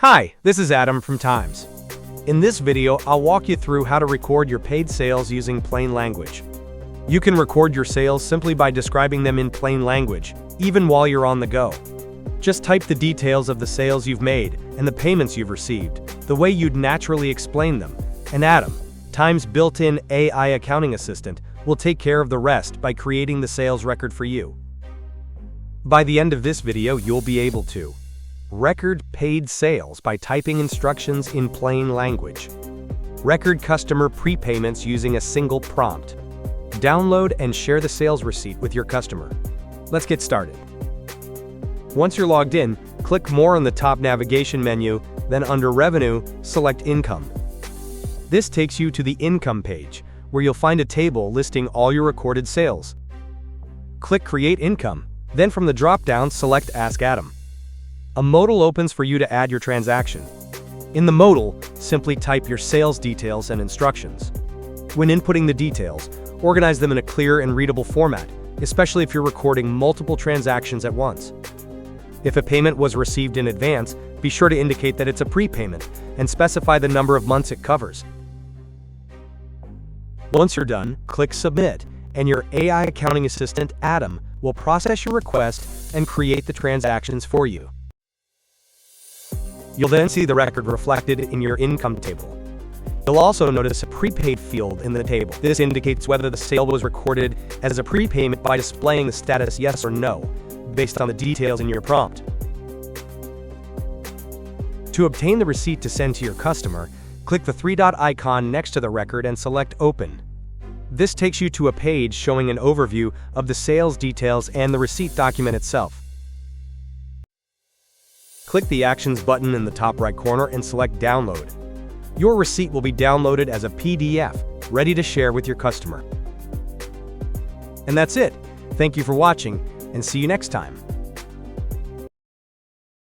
Hi, this is Adam from Tyms. In this video, I'll walk you through how to record your paid sales using plain language. You can record your sales simply by describing them in plain language, even while you're on the go. Just type the details of the sales you've made and the payments you've received, the way you'd naturally explain them, and Adam, Tyms' built-in AI accounting assistant, will take care of the rest by creating the sales record for you. By the end of this video, you'll be able to record paid sales by typing instructions in plain language, record customer prepayments using a single prompt, download and share the sales receipt with your customer. Let's get started. Once you're logged in, click More on the top navigation menu, then under Revenue, select Income. This takes you to the Income page, where you'll find a table listing all your recorded sales. Click Create Income, then from the drop-down select Ask Adam. A modal opens for you to add your transaction. In the modal, simply type your sales details and instructions. When inputting the details, organize them in a clear and readable format, especially if you're recording multiple transactions at once. If a payment was received in advance, be sure to indicate that it's a prepayment and specify the number of months it covers. Once you're done, click Submit, and your AI accounting assistant, Adam, will process your request and create the transactions for you. You'll then see the record reflected in your income table. You'll also notice a prepaid field in the table. This indicates whether the sale was recorded as a prepayment by displaying the status yes or no, based on the details in your prompt. To obtain the receipt to send to your customer, click the three-dot icon next to the record and select Open. This takes you to a page showing an overview of the sales details and the receipt document itself. Click the Actions button in the top right corner and select Download. Your receipt will be downloaded as a PDF, ready to share with your customer. And that's it. Thank you for watching, and see you next time.